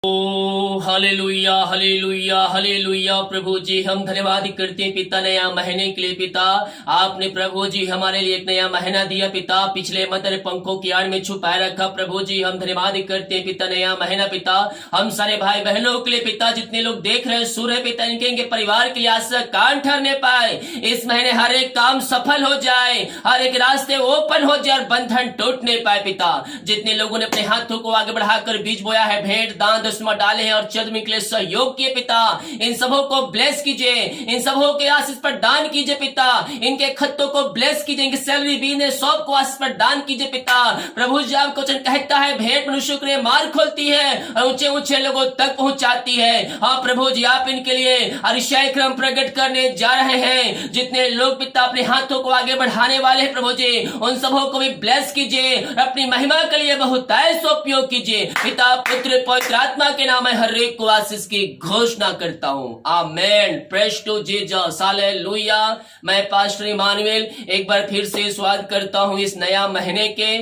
ओ hallelujah hallelujah hallelujah. प्रभु जी हम धन्यवाद करते हैं पिता, नया महीने के लिए पिता। आपने प्रभु जी हमारे लिए एक नया महीना दिया पिता, पिछले मतर पंखों की आड़ में छुपाए रखा। प्रभु जी हम धन्यवाद करते हैं पिता, नया महीना पिता। हम सारे भाई बहनों के लिए पिता, जितने लोग देख रहे हैं सुर है पिता, इनके परिवार के लिए आशा कान ठहरने पाए। इस महीने हर एक काम सफल हो जाए, हर एक रास्ते ओपन हो जाए और बंधन टूटने पाए पिता। जितने लोगों ने अपने हाथों को आगे बढ़ाकर बीज बोया है, भेंट दान दसवां डाले हैं और चंद में के लिए सहयोग किए पिता, इन सबों को ब्लेस कीजिए, इन सबों के आशीष पर दान कीजिए पिता। इनके खत्तों को ब्लेस कीजिए, इनके सैलरी बिजनेस सब को आशीष पर दान कीजिए पिता। प्रभु जी आपको वचन कहता है, भेंट मनुष्य के लिए मार्ग खोलती है और ऊंचे ऊंचे लोगों तक पहुंचाती है। हाँ प्रभु जी आप इनके लिए अतिशय क्रम प्रकट करने जा रहे हैं। जितने लोग पिता अपने हाथों को आगे बढ़ाने वाले हैं प्रभु जी, उन सबों को भी ब्लेस कीजिए, अपनी महिमा के लिए बहुत ऐसा उपयोग कीजिए पिता। पुत्र पवित्र आत्मा के नाम में हर एक को आशीष की घोषणा करता हूं, amen. Praise to Jesus, hallelujah. मैं पास्टर इमानुएल एक बार फिर से स्वागत करता हूं इस नया महीने के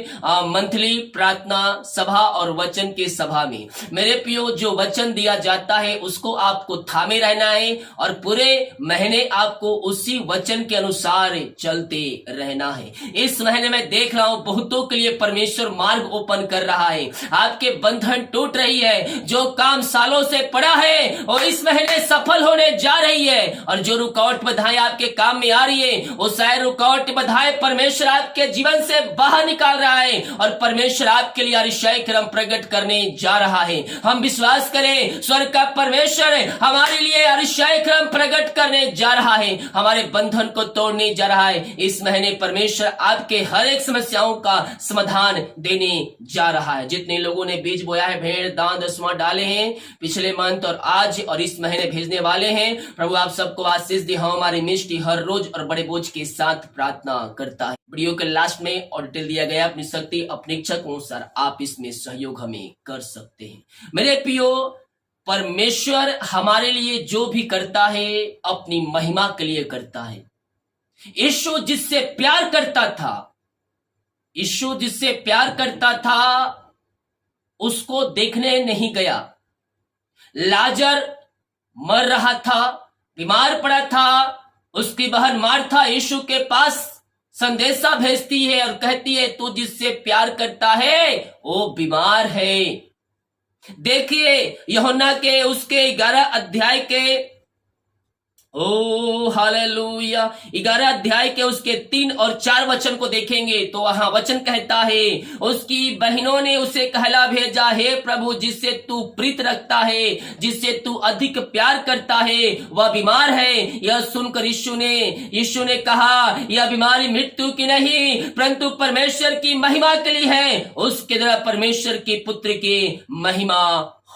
मंथली प्रार्थना सभा और वचन की सभा में। मेरे प्रियो, जो वचन दिया जाता है उसको आपको थामे रहना है और पूरे महीने आपको उसी वचन के अनुसार चलते रहना है। इस महीने में देख रहा हूं बहुतों के लिए परमेश्वर मार्ग ओपन कर रहा है, आपके बंधन टूट रही है। जो काम सालों से पड़ा है वो इस महीने सफल होने जा रही है, और जो रुकावट बाधाएं आपके काम में आ रही है वो सारे रुकावट बाधाएं परमेश्वर आपके जीवन से बाहर निकाल रहा है और परमेश्वर आपके लिए अतिशय क्रम प्रकट करने जा रहा है। हम विश्वास करें, स्वर्ग का परमेश्वर हमारे लिए अतिशय क्रम प्रकट करने जा रहा है, हमारे बंधन को तोड़ने जा रहा है। इस महीने परमेश्वर आपके हर एक समस्याओं का समाधान देने जा रहा है। जितने लोगों ने बीज बोया है, भेंट दान दसवां डाले हैं पिछले मंथ और आज और इस महीने भेजने वाले हैं, प्रभु आप सबको आशीष दे। हम हमारी मिनिस्ट्री हर रोज और बड़े बोझ के साथ प्रार्थना करता है। वीडियो के लास्ट में और डिटेल दिया गया, अपनी शक्ति अपनी इच्छा के अनुसार आप इसमें सहयोग हमें कर सकते हैं। मेरे प्रियो, परमेश्वर हमारे लिए जो भी करता है अपनी महिमा के लिए करता है। यीशु जिससे प्यार करता था, यीशु जिससे प्यार करता था उसको देखने नहीं गया। लाजर मर रहा था, बीमार पड़ा था, उसकी बहन मार्था यीशु के पास संदेशा भेजती है और कहती है तू जिससे प्यार करता है वो बीमार है। देखिए यूहन्ना के उसके 11 अध्याय के ओ हालेलुया 11 अध्याय के उसके 3 और 4 वचन को देखेंगे तो वहां वचन कहता है, उसकी बहनों ने उसे कहला भेजा, हे प्रभु जिससे तू प्रीत रखता है, जिससे तू अधिक प्यार करता है, वह बीमार है। यह सुनकर यीशु ने कहा, यह बीमारी मृत्यु की नहीं परंतु परमेश्वर की महिमा के लिए है, उसके द्वारा परमेश्वर के पुत्र की महिमा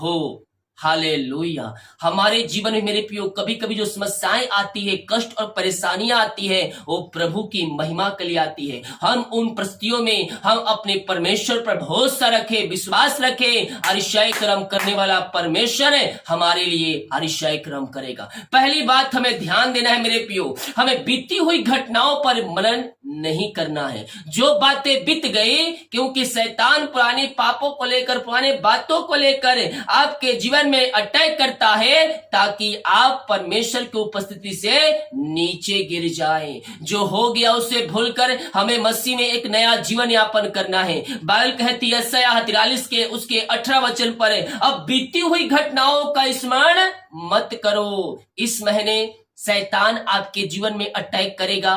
हो। हालेलुया। हमारे जीवन में मेरे प्रियो कभी कभी जो समस्याएं आती है, कष्ट और परेशानियां आती है, वो प्रभु की महिमा के लिए आती है। हम उन परिस्थितियों में हम अपने परमेश्वर पर भरोसा रखें, विश्वास रखें। अतिशय कर्म करने वाला परमेश्वर हमारे लिए अतिशय कर्म करेगा। पहली बात हमें ध्यान देना है मेरे प्रियो, हमें बीती हुई घटनाओं पर मनन नहीं करना है। जो बातें बीत गई, क्योंकि शैतान पुराने पापों को लेकर, पुराने बातों को लेकर आपके जीवन में अटैक करता है ताकि आप परमेश्वर की उपस्थिति से नीचे गिर जाएं। जो हो गया उसे भूलकर हमें मसीह में एक नया जीवन यापन करना है। बाइबल कहती है यशायाह 43 के उसके 18 वचन पर, अब बीती हुई घटनाओं का स्मरण मत करो। इस महीने शैतान आपके जीवन में अटैक करेगा,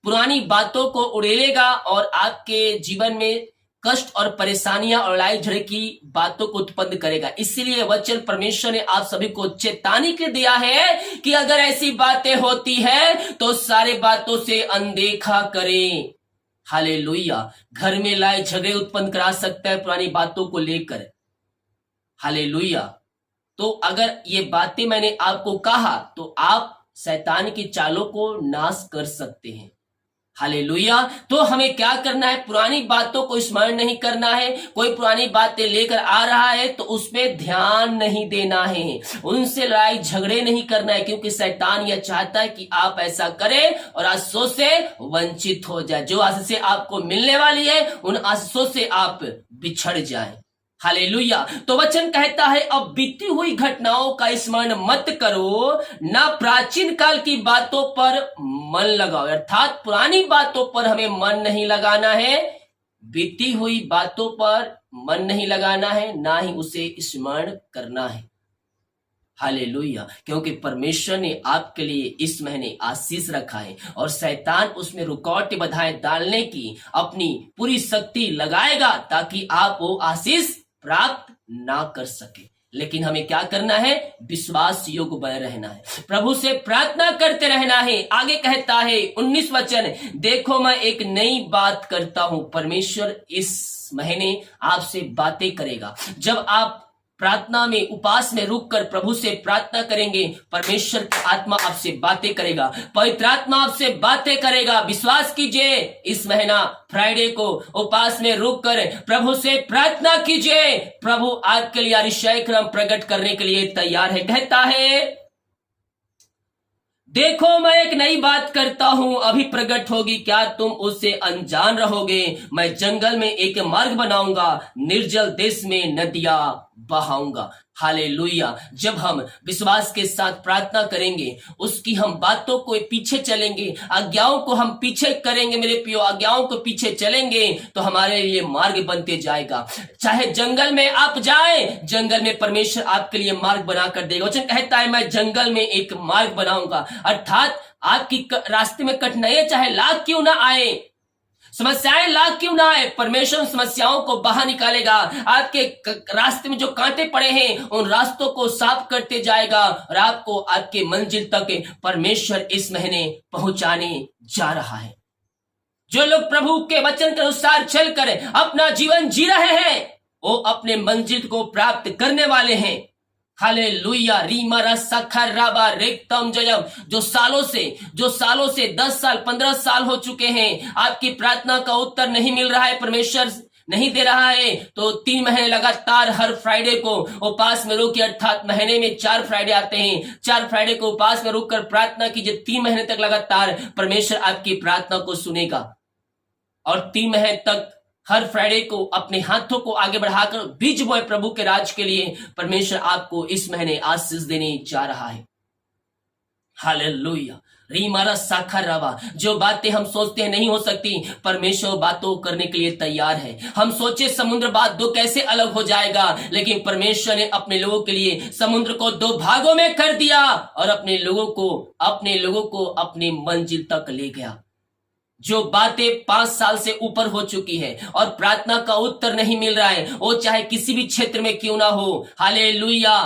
पुरानी बातों को उड़ेलेगा और आपके जीवन में कष्ट और परेशानियां और लड़ाई झगड़े की बातों को उत्पन्न करेगा। इसीलिए वचन परमेश्वर ने आप सभी को चेतावनी के दिया है कि अगर ऐसी बातें होती है तो सारे बातों से अनदेखा करें। हालेलुया। घर में लड़ाई झगड़े उत्पन्न करा सकता है पुरानी बातों को लेकर। हालेलुया। तो अगर ये बातें मैंने आपको कहा तो आप शैतान की चालों को नाश कर सकते हैं। हालेलुया। तो हमें क्या करना है, पुरानी बातों को स्मरण नहीं करना है। कोई पुरानी बातें लेकर आ रहा है तो उसमें ध्यान नहीं देना है, उनसे लड़ाई झगड़े नहीं करना है, क्योंकि शैतान यह चाहता है कि आप ऐसा करें और आशीषों से वंचित हो जाए। जो आशीष आपको मिलने वाली है उन आशीषों से आप बिछड़ जाए। हालेलुया। तो वचन कहता है अब बीती हुई घटनाओं का स्मरण मत करो, ना प्राचीन काल की बातों पर मन लगाओ। अर्थात पुरानी बातों पर हमें मन नहीं लगाना है, बीती हुई बातों पर मन नहीं लगाना है, ना ही उसे स्मरण करना है। हालेलुया। क्योंकि परमेश्वर ने आपके लिए इस महीने आशीष रखा है और शैतान उसमें रुकावट बाधाएं डालने की अपनी पूरी शक्ति लगाएगा ताकि आप वो आशीष प्राप्त ना कर सके। लेकिन हमें क्या करना है? विश्वास योग्य बने रहना है, प्रभु से प्रार्थना करते रहना है। आगे कहता है 19 वचन, देखो मैं एक नई बात करता हूं। परमेश्वर इस महीने आपसे बातें करेगा। जब आप प्रार्थना में, उपास में रुककर प्रभु से प्रार्थना करेंगे, परमेश्वर की आत्मा आपसे बातें करेगा, पवित्र आत्मा आपसे बातें करेगा। विश्वास कीजिए, इस महीना फ्राइडे को उपास में रुककर प्रभु से प्रार्थना कीजिए। प्रभु आपके लिए अतिशय क्रम प्रकट करने के लिए तैयार है। कहता है देखो मैं एक नई बात करता हूं, अभी प्रकट होगी, क्या तुम उससे अनजान रहोगे? मैं जंगल में एक मार्ग बनाऊंगा, निर्जल देश में नदियां बहाऊंगा। हालेलुया। जब हम विश्वास के साथ प्रार्थना करेंगे, उसकी हम बातों को पीछे चलेंगे, आज्ञाओं को हम पीछे करेंगे, मेरे प्रियो आज्ञाओं को पीछे चलेंगे तो हमारे लिए मार्ग बनते जाएगा। चाहे जंगल में आप जाए, जंगल में परमेश्वर आपके लिए मार्ग बनाकर देगा। वचन कहता है मैं जंगल में एक मार्ग बनाऊंगा। अर्थात आपकी रास्ते में कठिनाइयां चाहे लाख क्यों ना आए, समस्याएं लाख क्यों ना आए, परमेश्वर समस्याओं को बाहर निकालेगा। आपके रास्ते में जो कांटे पड़े हैं उन रास्तों को साफ करते जाएगा और आपको आपके मंजिल तक परमेश्वर इस महीने पहुंचाने जा रहा है। जो लोग प्रभु के वचन के अनुसार चलकर अपना जीवन जी रहे हैं वो अपने मंजिल को प्राप्त करने वाले हैं। हालेलुया। रीमा रसा राबा रेक्तम जयम। जो सालों से 10 साल 15 साल हो चुके हैं, आपकी प्रार्थना का उत्तर नहीं मिल रहा है, परमेश्वर नहीं दे रहा है, तो 3 महीने लगातार हर फ्राइडे को उपास में रुकिए। अर्थात महीने में 4 फ्राइडे आते हैं, 4 फ्राइडे को उपास में रुककर प्रार्थना कीजिए। 3 महीने तक लगातार परमेश्वर आपकी प्रार्थना को सुनेगा और 3 महीने तक हर फ्राइडे को अपने हाथों को आगे बढ़ाकर बीज बोए प्रभु के राज के लिए। परमेश्वर आपको इस महीने आशीष देने जा रहा है। हालेलुया। रीमारा साखा रवा। जो बातें हम सोचते हैं नहीं हो सकती, परमेश्वर बातों करने के लिए तैयार है। हम सोचे समुद्र बात 2 कैसे अलग हो जाएगा, लेकिन परमेश्वर ने अपने लोगों के लिए समुद्र को 2 भागों में कर दिया और अपने लोगों को अपनी मंजिल तक ले गया। जो बातें 5 साल से ऊपर हो चुकी है और प्रार्थना का उत्तर नहीं मिल रहा है, वो चाहे किसी भी क्षेत्र में क्यों ना हो, हालेलुया,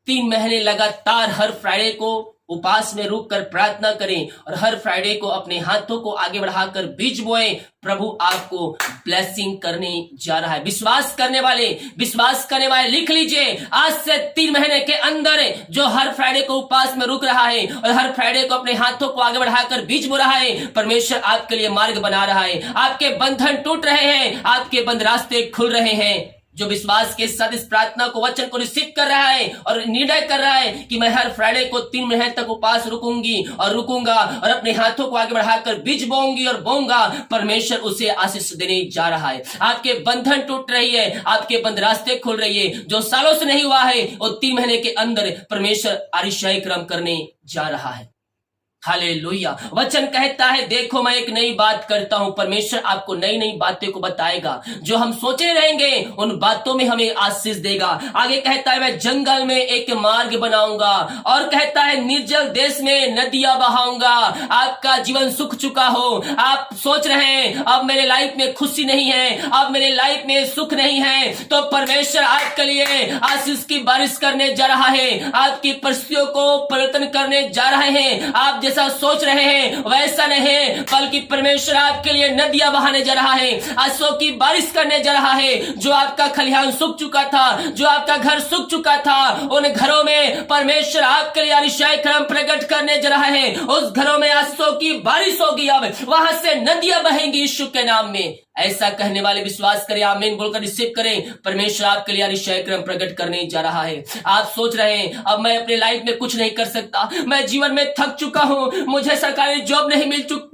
3 महीने लगातार हर फ्राइडे को उपास में रुककर प्रार्थना करें और हर फ्राइडे को अपने हाथों को आगे बढ़ाकर बीज बोए। प्रभु आपको ब्लेसिंग करने जा रहा है। विश्वास करने वाले लिख लीजिए, आज से 3 महीने के अंदर जो हर फ्राइडे को उपास में रुक रहा है और हर फ्राइडे को अपने हाथों को आगे बढ़ाकर बीज बो रहा है, परमेश्वर आपके लिए मार्ग बना रहा है। आपके बंधन टूट रहे हैं, आपके बंद रास्ते खुल रहे हैं। जो विश्वास के साथ इस प्रार्थना को, वचन को रिसीव कर रहा है और निर्णय कर रहा है कि मैं हर फ्राइडे को 3 महीने तक उपास रुकूंगा और अपने हाथों को आगे बढ़ाकर बीज बोऊंगी और बोऊंगा, परमेश्वर उसे आशीष देने जा रहा है। आपके बंधन टूट रही है, आपके बंद रास्ते खुल रही है। जो सालों से नहीं हुआ है वो 3 महीने के अंदर परमेश्वर अतिशय क्रम करने जा रहा है। हालेलुया। वचन कहता है देखो मैं एक नई बात करता हूं। परमेश्वर आपको नई नई बातें को बताएगा। जो हम सोचे रहेंगे उन बातों में हमें आशीष देगा। आगे कहता है मैं जंगल में एक मार्ग बनाऊंगा और कहता है निर्जल देश में नदियां बहाऊंगा। आपका जीवन सूख चुका हो, आप सोच रहे हैं अब मेरे लाइफ में खुशी नहीं है, अब मेरे लाइफ में सुख नहीं है, तो परमेश्वर आपके लिए आशीष की बारिश करने जा रहा है। आपकी परिस्थितियों को परिवर्तन करने जा रहे हैं। आप जैसा सोच रहे हैं वैसा नहीं, बल्कि परमेश्वर आपके लिए नदियां बहाने जा रहा है, आंसुओं की बारिश करने जा रहा है। जो आपका खलिहान सूख चुका था, जो आपका घर सूख चुका था, उन घरों में परमेश्वर आपके लिए अतिशय क्रम प्रकट करने जा रहा है। उस घरों में आंसुओं की बारिश होगी, अब वहां से नदियां बहेंगी यीशु के नाम में। ऐसा कहने वाले विश्वास करें, आमीन बोलकर रिसीव करें। परमेश्वर आपके लिए अतिशय क्रम प्रकट करने जा रहा है। आप सोच रहे हैं अब मैं अपने लाइफ में कुछ नहीं कर सकता, मैं जीवन में थक चुका हूं, मुझे सरकारी जॉब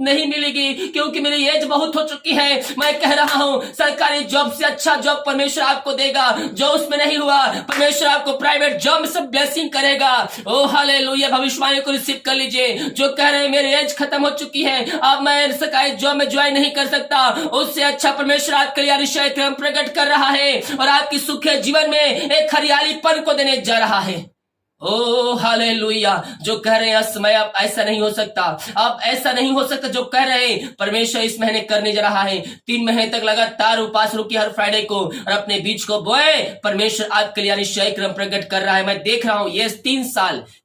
नहीं मिलेगी क्योंकि मेरी एज बहुत हो चुकी है। मैं कह रहा हूं सरकारी जॉब से अच्छा जॉब परमेश्वर आपको देगा। जो उसमें नहीं हुआ परमेश्वर आपको प्राइवेट जॉब में सब ब्लेसिंग करेगा। ओ हालेलुया, भविष्यवाणी को रिसीव कर लीजिए। जो कह रहे हैं मेरी एज खत्म हो चुकी है, अब मैं सरकारी जॉब में ज्वाइन नहीं कर सकता, उससे अच्छा परमेश्वर आपके लिए अतिशय क्रम प्रकट कर रहा है और आपकी सुखी जीवन में एक हरियालीपन को देने जा रहा है। ओ हालेलुया, जो कह रहे हैं समय अब ऐसा नहीं हो सकता, अब ऐसा नहीं हो सकता, जो कह रहे हैं परमेश्वर इस महीने करने जा रहा है। 3 महीने तक लगातार उपास रुकी हर फ्राइडे को और अपने बीज को बोए, परमेश्वर आपके लिए अतिशय क्रम प्रकट कर रहा है। मैं देख रहा हूं ये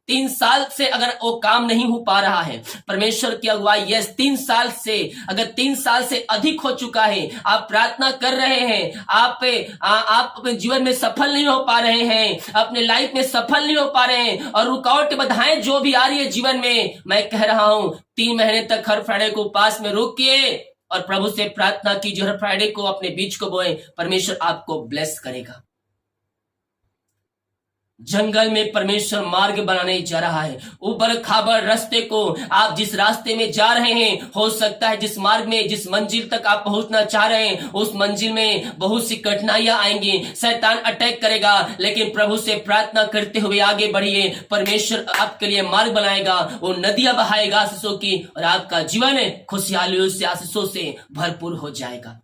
3 साल से अगर वो काम नहीं हो पा रहा है, परमेश्वर की अगुवाई ये 3 साल से, अगर 3 साल से अधिक हो चुका है, आप प्रार्थना कर रहे हैं, आप अपने जीवन में सफल नहीं हो पा रहे हैं, अपने लाइफ में सफल नहीं हो पा रहे हैं और रुकावट बाधाएं जो भी आ रही है जीवन में, मैं कह रहा हूं 3 महीने तक हर फ्राइडे को उपास में रुकिए और प्रभु से प्रार्थना कीजिए। हर फ्राइडे को अपने बीज को बोए, परमेश्वर आपको ब्लेस करेगा। जंगल में परमेश्वर मार्ग बनाने जा रहा है। उबड़ खाबड़ रास्ते को, आप जिस रास्ते में जा रहे हैं, हो सकता है जिस मार्ग में, जिस मंजिल तक आप पहुंचना चाह रहे हैं, उस मंजिल में बहुत सी कठिनाइयां आएंगी, शैतान अटैक करेगा, लेकिन प्रभु से प्रार्थना करते हुए आगे बढ़िए। परमेश्वर आपके लिए मार्ग बनाएगा, वो नदियां बहाएगा आशीषों की और आपका जीवन खुशहालियों से, आशीषों से भरपूर हो जाएगा।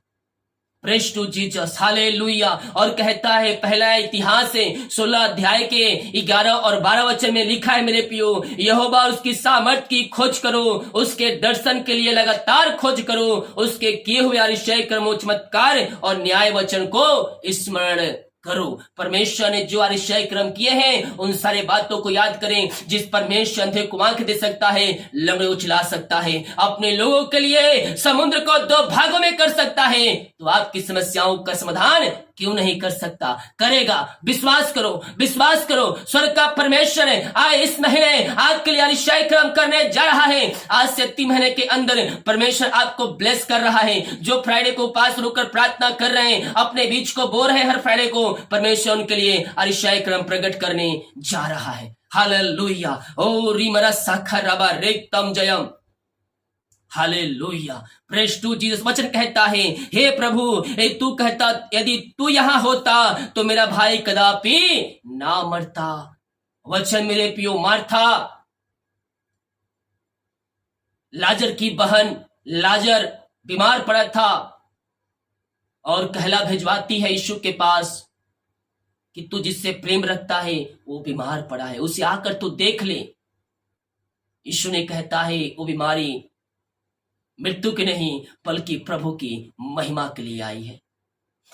Praise to Jesus, hallelujah. और कहता है पहला इतिहास 16 अध्याय के 11 और 12 वचन में लिखा है, मेरे पियो यहोवा उसकी सामर्थ की खोज करो, उसके दर्शन के लिए लगातार खोज करो, उसके किए हुए अतिशय कर्मों, चमत्कार और न्याय वचन को स्मरण करो। परमेश्वर ने जो अतिशय कर्म किए हैं उन सारे बातों को याद करें। जिस परमेश्वर अंधे को आंख दे सकता है, लंगड़े उछला सकता है, अपने लोगों के लिए समुद्र को 2 भागों में कर सकता है, तो आपकी समस्याओं का समाधान क्यों नहीं कर सकता? करेगा। विश्वास करो, विश्वास करो। स्वर्ग का परमेश्वर आज इस महीने आपके लिए अतिशय कर्म करने जा रहा है। आज से 3 महीने के अंदर परमेश्वर आपको ब्लेस कर रहा है। जो फ्राइडे को उपास रुककर प्रार्थना कर रहे हैं, अपने बीच को बो रहे हैं हर फ्राइडे को, परमेश्वर उनके लिए अतिशय कर्म प्रकट करने जा रहा है। हालेलुया। ओ रिमरा साखा रबा रेक्तम जयम, हालेलुया। Praise to Jesus. वचन कहता है, हे प्रभु, तू कहता यदि तू यहां होता तो मेरा भाई कदापि ना मरता। वचन मेरे पियो, मार्था लाजर की बहन, लाजर बीमार पड़ा था और कहला भेजवाती है यीशु के पास कि तू जिससे प्रेम रखता है वो बीमार पड़ा है, उसे आकर तू देख ले। यीशु ने कहता है वो बीमारी मृत्यु की नहीं बल्कि प्रभु की महिमा के लिए आई है।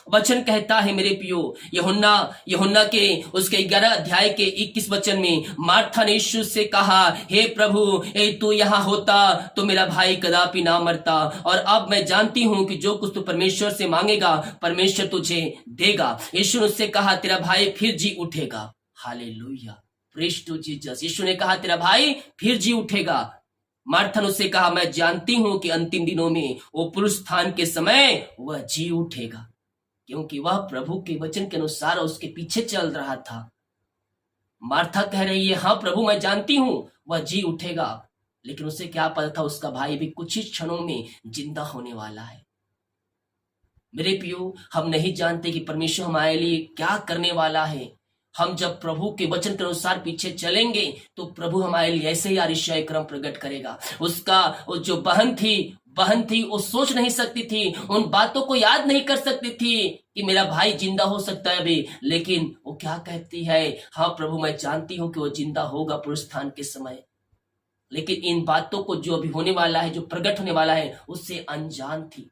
वचन कहता है मेरे पियो, यूहन्ना के उसके 11 अध्याय के 21 वचन में मार्था ने यीशु से कहा, हे प्रभु, तू यहाँ होता तो मेरा भाई कदापि ना मरता। और अब मैं जानती हूं कि जो कुछ तू परमेश्वर से मांगेगा परमेश्वर तुझे देगा। यीशु ने उससे कहा, तेरा भाई फिर जी उठेगा। हालेलुया। Praise to Jesus. यीशु ने कहा तेरा भाई फिर जी उठेगा। मार्था ने उससे कहा, मैं जानती हूं कि अंतिम दिनों में वो पुनरुत्थान के समय वह जी उठेगा, क्योंकि वह प्रभु के वचन के अनुसार उसके पीछे चल रहा था। मार्था कह रही है, हाँ प्रभु मैं जानती हूं वह जी उठेगा, लेकिन उसे क्या पता था उसका भाई भी कुछ ही क्षणों में जिंदा होने वाला है। मेरे पियो, हम नहीं जानते कि परमेश्वर हमारे लिए क्या करने वाला है। हम जब प्रभु के वचन के अनुसार पीछे चलेंगे तो प्रभु हमारे लिए ऐसे ही अतिशय कर्म प्रकट करेगा। उसका वो जो बहन थी वो सोच नहीं सकती थी, उन बातों को याद नहीं कर सकती थी कि मेरा भाई जिंदा हो सकता है अभी, लेकिन वो क्या कहती है, हाँ प्रभु मैं जानती हूं कि वो जिंदा होगा पुनरुत्थान के समय। लेकिन इन बातों को जो अभी होने वाला है, जो प्रकट होने वाला है, उससे अनजान थी।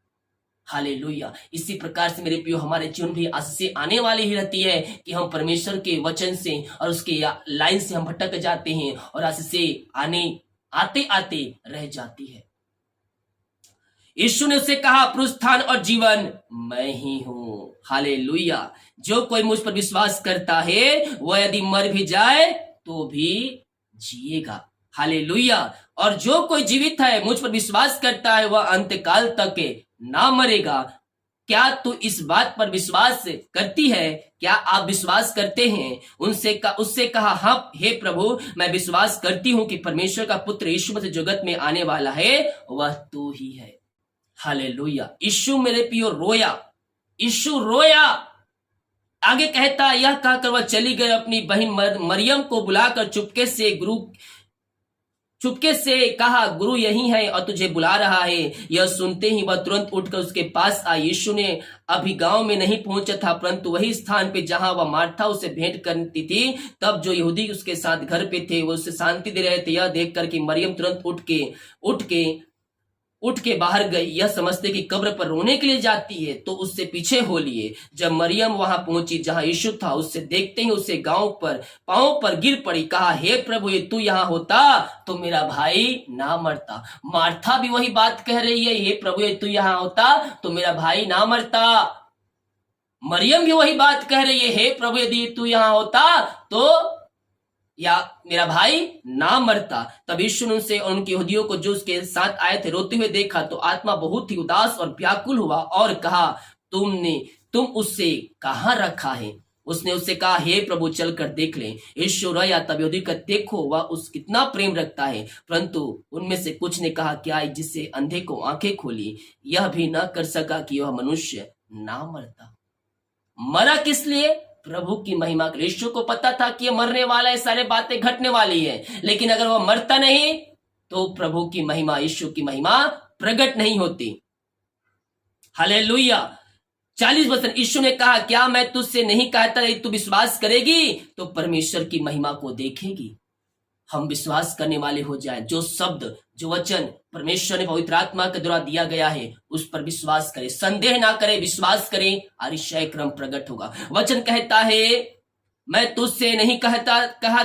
हालेलुया। इसी प्रकार से मेरे प्रियो, हमारे जीवन भी आशीष आने वाली ही रहती है कि हम परमेश्वर के वचन से और उसके लाइन से हम भटक जाते हैं और आशीष आते आते रह जाती है। यीशु ने उसे कहा, पुनरुत्थान और जीवन मैं ही हूं। हालेलुया। जो कोई मुझ पर विश्वास करता है वह यदि मर भी जाए तो भी जिएगा। हालेलुया। और जो कोई जीवित है, मुझ पर विश्वास करता है, वह अंतकाल तक ना मरेगा क्या तू इस बात पर विश्वास करती है? क्या आप विश्वास करते हैं? उससे कहा, हाँ हे प्रभु, मैं विश्वास करती हूं कि परमेश्वर का पुत्र यीशु मसीह जगत में आने वाला है, वह तू ही है। हालेलुया। यीशु मेरे पियो रोया, यीशु रोया। आगे कहता, यह कहकर वह चली गई, अपनी बहन मरियम को बुलाकर चुपके से कहा, गुरु यही है और तुझे बुला रहा है। यह सुनते ही वह तुरंत उठकर उसके पास आई। यीशु ने अभी गांव में नहीं पहुंचा था, परंतु वही स्थान पे जहां वह मार्था उसे भेंट करती थी, तब जो यहूदी उसके साथ घर पे थे वो उसे शांति दे रहे थे। यह देख कर कि मरियम तुरंत उठ के बाहर गई, यह समझते कि कब्र पर रोने के लिए जाती है, तो उससे पीछे हो लिए। जब मरियम वहां पहुंची जहां यीशु था, उससे देखते ही उसे पांव पर गिर पड़ी, कहा, हे प्रभु, ये तू यहाँ होता तो मेरा भाई ना मरता। मार्था भी वही बात कह रही है, हे प्रभु, ये तू यहाँ होता तो मेरा भाई ना मरता। मरियम भी वही बात कह रही है, हे प्रभु, यदि तू यहाँ होता तो या मेरा भाई ना मरता। तब यीशु ने उनसे और उनके यहूदियों को जो उसके साथ आए थे रोते हुए देखा, तो आत्मा बहुत ही उदास और व्याकुल हुआ और कहा, तुम उससे कहाँ रखा है? उसने उससे कहा, हे प्रभु, चल कर देख ले। यीशु रोया। तब यहूदी का, देखो वह उस कितना प्रेम रखता है। परंतु उनमें से कुछ ने कहा, क्या जिससे अंधे को आंखें खोली यह भी न कर सका कि वह मनुष्य ना मरता? मरा किस लिए? प्रभु की महिमा के लिए। यीशु को पता था कि ये मरने वाला है, सारे बातें घटने वाली है, लेकिन अगर वह मरता नहीं तो प्रभु की महिमा, यीशु की महिमा प्रकट नहीं होती। हालेलुया। 40 वचन, यीशु ने कहा, क्या मैं तुझसे नहीं कहता, तू विश्वास करेगी तो परमेश्वर की महिमा को देखेगी। हम विश्वास करने वाले हो जाए। जो शब्द, जो वचन परमेश्वर ने पवित्र आत्मा के द्वारा दिया गया है, उस पर विश्वास करें, संदेह ना करें, विश्वास करें, अतिशय क्रम प्रकट होगा। वचन कहता है, मैं तुझसे नहीं कहा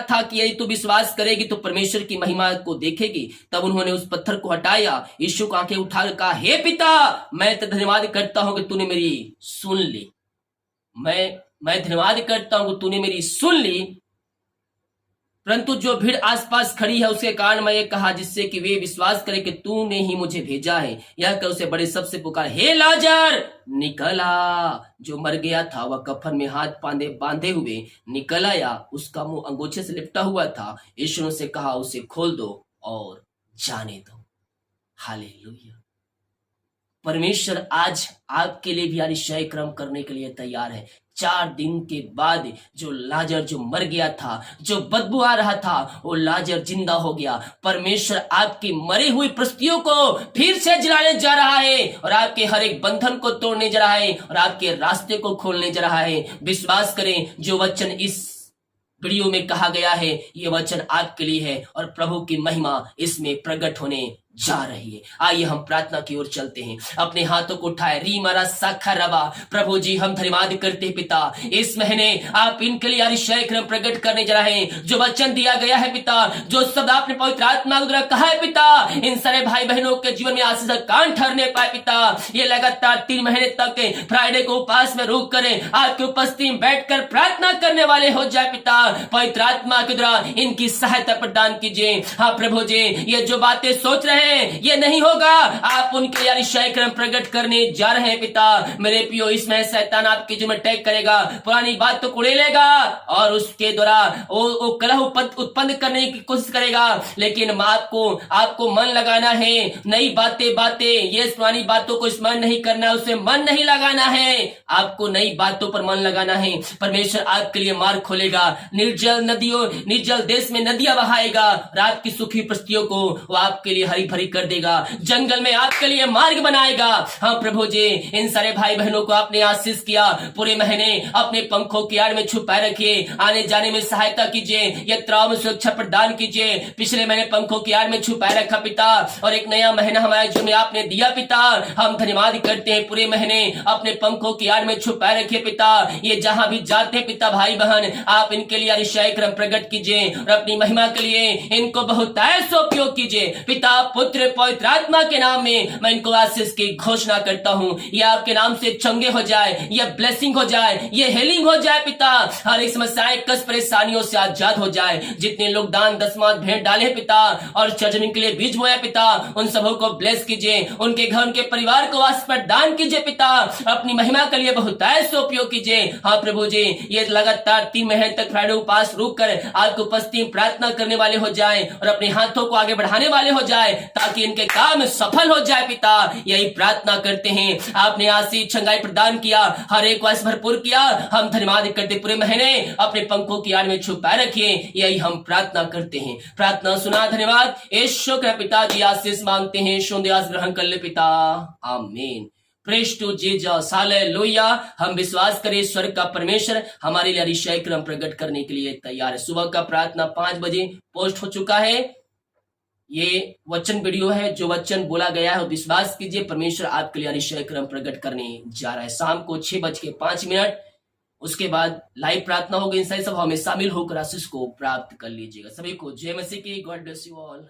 था कि यदि तू विश्वास करेगी तो परमेश्वर की महिमा को देखेगी। तब उन्होंने उस पत्थर को हटाया। यीशु को आंखें उठाकर कहा, हे पिता, मैं तो धन्यवाद करता हूं कि तूने मेरी सुन ली। मैं धन्यवाद करता हूं कि तूने मेरी सुन ली। परंतु जो भीड़ आसपास खड़ी है उसके कारण मैं ये कहा, जिससे कि वे विश्वास करें कि तूने ही मुझे भेजा है। यह कर उसे बड़े सबसे पुकार, हे लाजर निकल आ। जो मर गया था वह कफन में हाथ बांधे हुए निकल आया, उसका मुंह अंगोछे से लिपटा हुआ था। यीशु ने उसे कहा, उसे खोल दो और जाने दो। हालेलुया। परमेश्वर आज आपके लिए भी अतिशय क्रम करने के लिए तैयार है। 4 दिन के बाद जो लाजर जो मर गया था, जो बदबू आ रहा था, वो लाजर जिंदा हो गया। परमेश्वर आपकी मरी हुई प्रस्तुतियों को फिर से जलाने जा रहा है और आपके हर एक बंधन को तोड़ने जा रहा है और आपके रास्ते को खोलने जा रहा है। विश्वास करें, जो वचन इस वीडियो में कहा गया है, ये वचन आपके लिए है और प्रभु की महिमा इसमें प्रकट होने जा रही है। आइए हम प्रार्थना की ओर चलते हैं। अपने हाथों को उठाए, री मारा साखा रवा। प्रभु जी, हम धन्यवाद करते हैं पिता, इस महीने आप इनके लिए अतिशय क्रम प्रकट करने जा रहे हैं। जो वचन दिया गया है पिता, जो शब्द आपने पवित्र आत्मा द्वारा कहा है पिता, इन सारे भाई बहनों के जीवन में आशीष का कान ठहरने पाए पिता। ये लगातार 3 महीने तक फ्राइडे को उपवास में रुक कर आपकी उपस्थिति में बैठकर प्रार्थना करने वाले हो जाए पिता। पवित्र आत्मा के द्वारा इनकी सहायता प्रदान कीजिए। हाँ प्रभु जी, ये जो बातें सोच रहे ये नहीं होगा, आप उनके लिए अतिशय क्रम प्रकट करने जा रहे हैं पिता। मेरे पियो, इसमें शैतान आपके जीवन में अटैक करेगा, पुरानी बातों को उड़ेलेगा और उसके द्वारा वो कलह उत्पन्न करने की कोशिश करेगा। लेकिन आपको मन लगाना है, नई बातें ये पुरानी बातों को स्मरण नहीं करना, उसे मन नहीं लगाना है, आपको नई बातों पर मन लगाना है। परमेश्वर आपके लिए मार्ग खोलेगा, निर्जल देश में नदियां बहाएगा और आपकी सुखी परिस्थितियों को वो आपके लिए हरी भरी कर देगा, जंगल में आपके लिए मार्ग बनाएगा। हाँ प्रभु जी, इन सारे भाई बहनों को आपने आशीष किया, पूरे महीने अपने पंखों की आड़ में छुपाए रखिए, आने जाने में सहायता कीजिए, यात्राओं में सुरक्षा प्रदान कीजिए। पिछले महीने पंखों की आड़ में छुपाए रखा पिता, और एक नया महीना हमारे जीवन में आपने दिया पिता। हम धन्यवाद करते हैं, पूरे महीने अपने पंखों की आड़ में छुपाए रखिए पिता। ये जहां भी जाते पिता, भाई बहन, आप इनके लिए अतिशय क्रम प्रकट कीजिए और अपनी महिमा के लिए इनको बहुत ऐसा उपयोग कीजिए पिता। पुत्र पवित्र आत्मा के नाम में मैं इनको आशीष की घोषणा करता हूँ। ये आपके नाम से चंगे हो जाए, ये ब्लेसिंग हो जाए, ये हीलिंग हो जाए पिता। हर एक समस्याएं कष्ट परेशानियों से आजाद हो जाए। जितने लोग दान दशमांश भेंट डाले पिता और चर्चने के लिए बीज बोया पिता, उन सबों को ब्लेस कीजिए। उनके घर उनके परिवार को वास पर दान कीजिए पिता। अपनी महिमा के लिए बहुत ऐसे उपयोग कीजिए। हाँ प्रभु जी, ये लगातार 3 महीने तक फ्राइडे उपवास रुक कर आपको उपस्थिति प्रार्थना करने वाले हो जाए और अपने हाथों को आगे बढ़ाने वाले हो जाए, ताकि इनके काम सफल हो जाए पिता। यही प्रार्थना करते हैं। आपने आशीष छंगाई प्रदान किया, हर एक वास भरपूर किया। हम धन्यवाद करते पूरे महीने अपने पंखों की आड़ में छुपाए रखिए। यही हम प्रार्थना करते हैं। प्रार्थना सुना, धन्यवाद। यीशु के पिताजी आशीष मांगते हैं, शुद्धास ग्रहण कर ले पिता। आमीन। Praise to Jesus, hallelujah. हम विश्वास करें स्वर्ग का परमेश्वर हमारे लिए अतिशय क्रम प्रकट करने के लिए तैयार है। सुबह का प्रार्थना 5 बजे पोस्ट हो चुका है। ये वचन वीडियो है, जो वचन बोला गया है विश्वास कीजिए, परमेश्वर आपके लिए अतिशय क्रम प्रकट करने जा रहा है। शाम को 6:05 उसके बाद लाइव प्रार्थना होगी। इन सभी सभाओं में शामिल होकर आशीष को प्राप्त कर लीजिएगा। सभी को जय मसीह की। God bless you all.